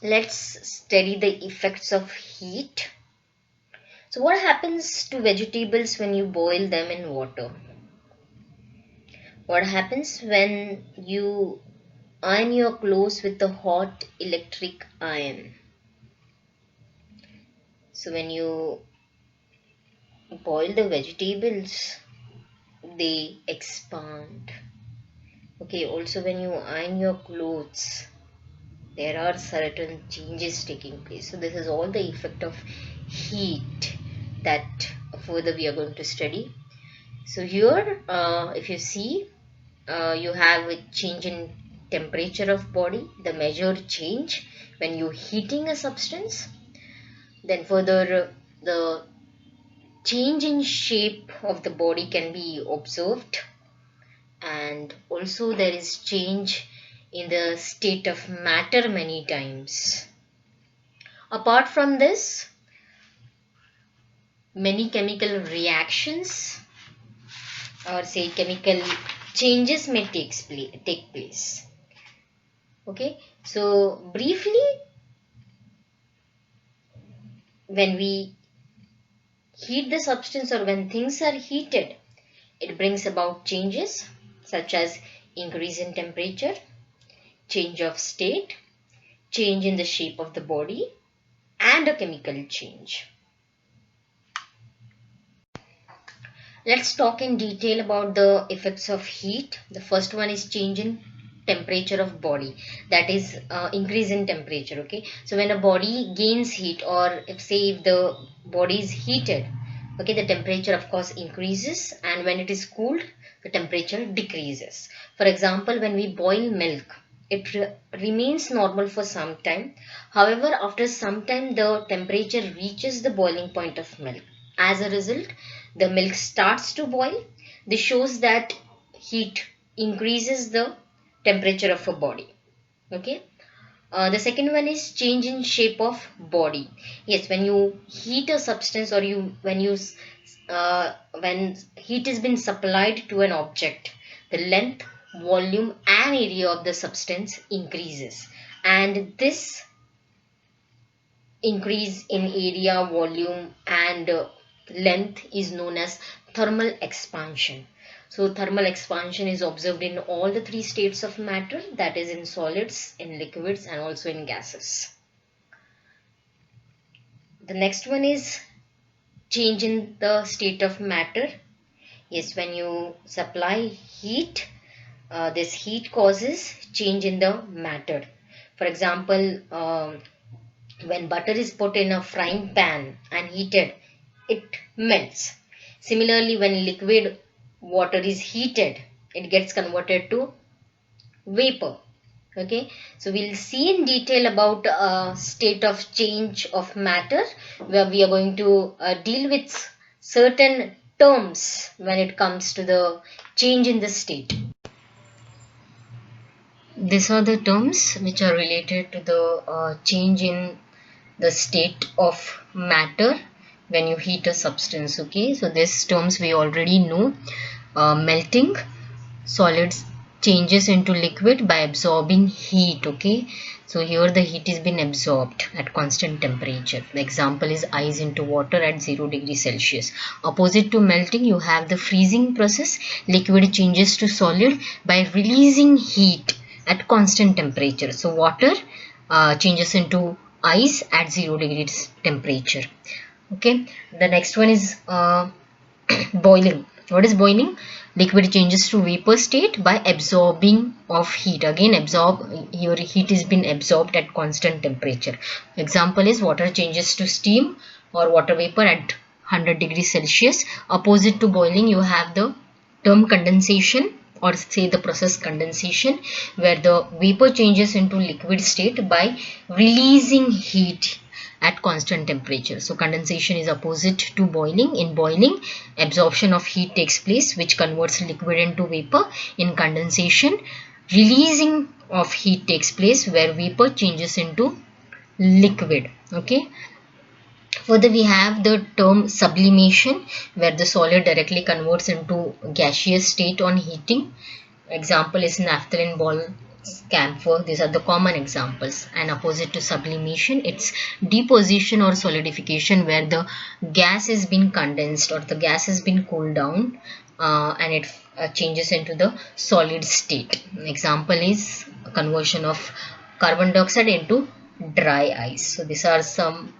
Let's study the effects of heat. So what happens to vegetables when you boil them in water? What happens when you iron your clothes with a hot electric iron? So when you boil the vegetables, they expand. Okay, also when you iron your clothes, there are certain changes taking place. So this is all the effect of heat that further we are going to study. So here, if you see, you have a change in temperature of body, the measured change when you heating a substance. Then further, the change in shape of the body can be observed, and also there is change in the state of matter many times. Apart from this, many chemical reactions or say chemical changes may take place. Okay, so briefly, when we heat the substance or when things are heated, it brings about changes such as increase in temperature, change of state, change in the shape of the body, and a chemical change. Let's talk in detail about the effects of heat. The first one is change in temperature of body, that is increase in temperature. Okay, so when a body gains heat, or if the body is heated, okay, the temperature of course increases, and when it is cooled, the temperature decreases. For example, when we boil milk, it remains normal for some time. However, after some time the temperature reaches the boiling point of milk. As a result, the milk starts to boil. This shows that heat increases the temperature of a body. Okay. The second one is change in shape of body. Yes, when you heat a substance, or when heat has been supplied to an object, the length, volume, and area of the substance increases, and this increase in area, volume, and length is known as thermal expansion. So thermal expansion is observed in all the three states of matter, that is in solids, in liquids, and also in gases. The next one is change in the state of matter. Yes, when you supply heat, this heat causes change in the matter. For example, when butter is put in a frying pan and heated, it melts. Similarly, when liquid water is heated, it gets converted to vapor. Okay, so we'll see in detail about state of change of matter, where we are going to deal with certain terms when it comes to the change in the state. These are the terms which are related to the change in the state of matter when you heat a substance. Okay, so these terms we already know. Melting, solids changes into liquid by absorbing heat. Okay, so here the heat is been absorbed at constant temperature. The example is ice into water at 0°C. Opposite to melting, you have the freezing process. Liquid changes to solid by releasing heat at constant temperature. So water changes into ice at 0° temperature. Okay, the next one is boiling. What is boiling? Liquid changes to vapor state by absorbing of heat. Again, your heat is been absorbed at constant temperature. Example is water changes to steam or water vapor at 100°C. Opposite to boiling, you have the term condensation, or say the process condensation, where the vapor changes into liquid state by releasing heat at constant temperature. So condensation is opposite to boiling. In boiling, absorption of heat takes place, which converts liquid into vapor. In condensation, releasing of heat takes place, where vapor changes into liquid. Okay, further we have the term sublimation, where the solid directly converts into gaseous state on heating. Example is naphthalene ball camphor. These are the common examples. And opposite to sublimation, it's deposition or solidification, where the gas has been condensed or the gas has been cooled down and it changes into the solid state. An example is conversion of carbon dioxide into dry ice. So these are some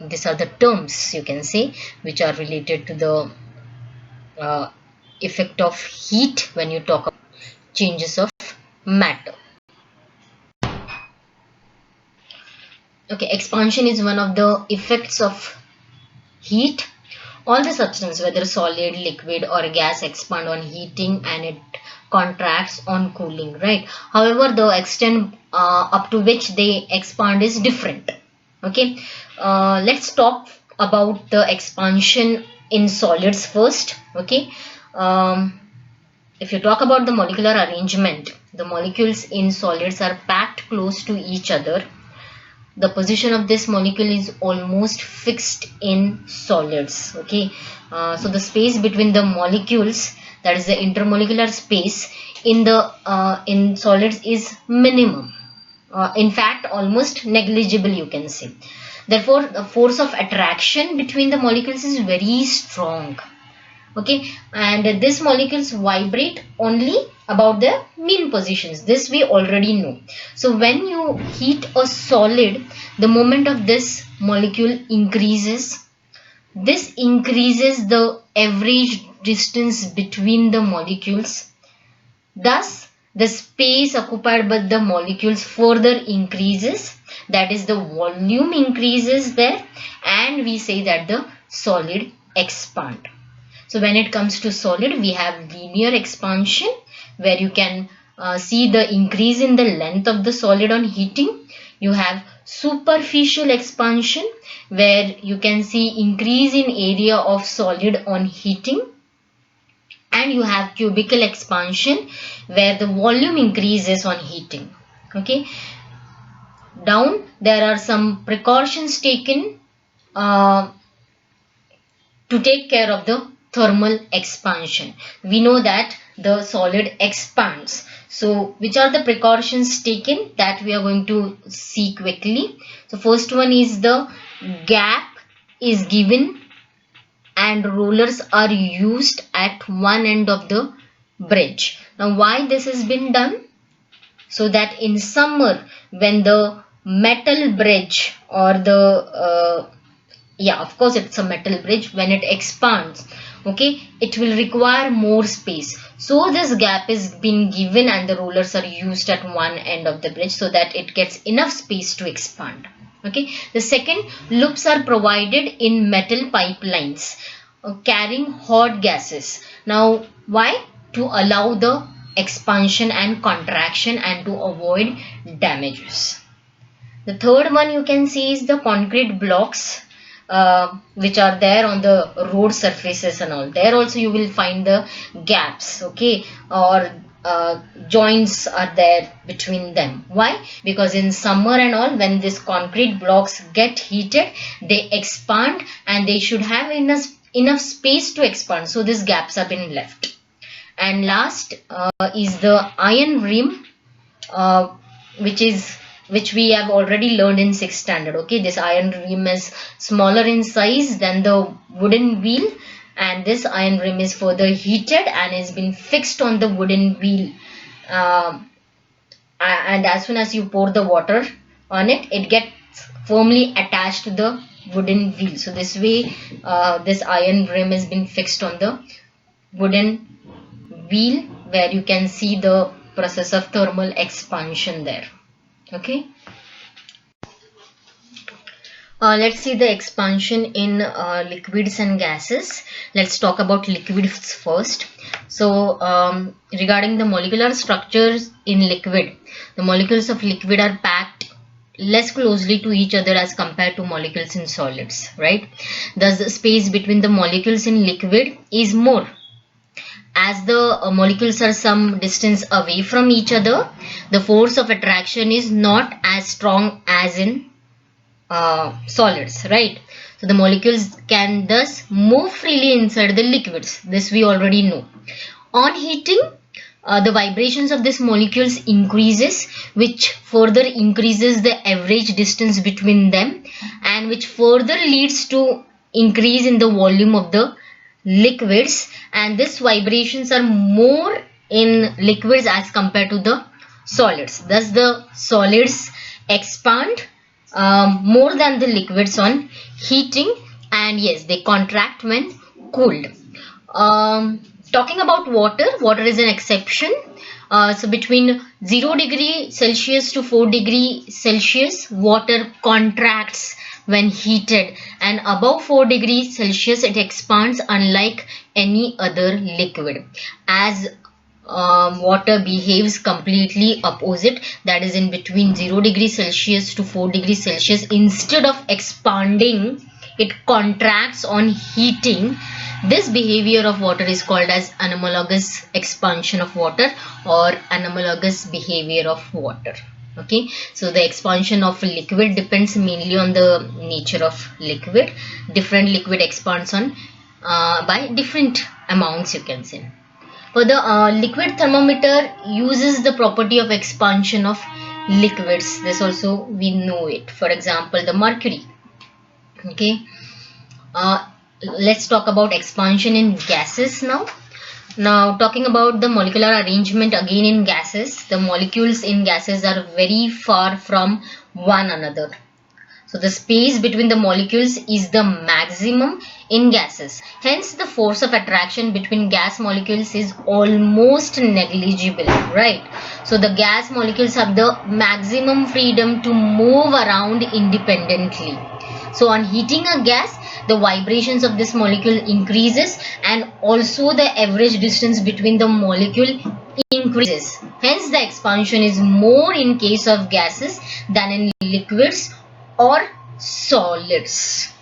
these are the terms, you can say, which are related to the effect of heat when you talk about changes of matter. Okay, expansion is one of the effects of heat. All the substance, whether solid, liquid or gas, expand on heating and it contracts on cooling, right? However, the extent up to which they expand is different. Okay, let's talk about the expansion in solids first. Okay, if you talk about the molecular arrangement, the molecules in solids are packed close to each other. The position of this molecule is almost fixed in solids. Okay, so the space between the molecules, that is the intermolecular space in solids, is minimum. In fact, almost negligible, you can say. Therefore, the force of attraction between the molecules is very strong. Okay, and these molecules vibrate only about their mean positions. This we already know. So when you heat a solid, the moment of this molecule increases. This increases the average distance between the molecules. Thus, the space occupied by the molecules further increases. That is, the volume increases there, and we say that the solid expand. So when it comes to solid, we have linear expansion, where you can see the increase in the length of the solid on heating. You have superficial expansion, where you can see increase in area of solid on heating. And you have cubical expansion, where the volume increases on heating. Okay. Down, there are some precautions taken to take care of the thermal expansion. We know that the solid expands. So which are the precautions taken, that we are going to see quickly. So first one is the gap is given and rollers are used at one end of the bridge. Now why this has been done? So that in summer, when the metal bridge or the of course it's a metal bridge, when it expands, okay, it will require more space. So this gap is been given and the rollers are used at one end of the bridge so that it gets enough space to expand. Okay. The second, loops are provided in metal pipelines carrying hot gases. Now why? To allow the expansion and contraction and to avoid damages. The third one you can see is the concrete blocks which are there on the road surfaces and all. There also you will find the gaps, okay, or joints are there between them. Why? Because in summer and all, when these concrete blocks get heated, they expand and they should have enough space to expand. So these gaps have been left. And last is the iron rim, which we have already learned in 6th standard. Okay, this iron rim is smaller in size than the wooden wheel, and this iron rim is further heated and has been fixed on the wooden wheel. And as soon as you pour the water on it, it gets firmly attached to the wooden wheel. So this way, this iron rim has been fixed on the wooden wheel, where you can see the process of thermal expansion there. Okay. Let's see the expansion in liquids and gases. Let's talk about liquids first. So regarding the molecular structures in liquid, the molecules of liquid are packed less closely to each other as compared to molecules in solids, right? Thus the space between the molecules in liquid is more. As the molecules are some distance away from each other, the force of attraction is not as strong as in solids, right? So the molecules can thus move freely inside the liquids. This we already know. On heating, the vibrations of these molecules increases, which further increases the average distance between them, and which further leads to increase in the volume of the liquids, and these vibrations are more in liquids as compared to the solids. Thus the solids expand more than the liquids on heating, and yes, they contract when cooled. Talking about water, water is an exception. So between 0 degree Celsius to 4 degree Celsius, water contracts when heated, and above 4 degrees Celsius it expands unlike any other liquid. As water behaves completely opposite, that is in between 0 degrees Celsius to 4 degrees Celsius, instead of expanding it contracts on heating. This behavior of water is called as anomalogous expansion of water or anomalogous behavior of water. Okay, so the expansion of liquid depends mainly on the nature of liquid. Different liquid expands on by different amounts, you can say. For the liquid thermometer uses the property of expansion of liquids. This also we know it. For example, the mercury. Okay, let's talk about expansion in gases now. Now talking about the molecular arrangement again in gases, the molecules in gases are very far from one another. So the space between the molecules is the maximum in gases. Hence the force of attraction between gas molecules is almost negligible, right? So the gas molecules have the maximum freedom to move around independently. So on heating a gas, the vibrations of this molecule increases, and also the average distance between the molecule increases. Hence the expansion is more in case of gases than in liquids or solids.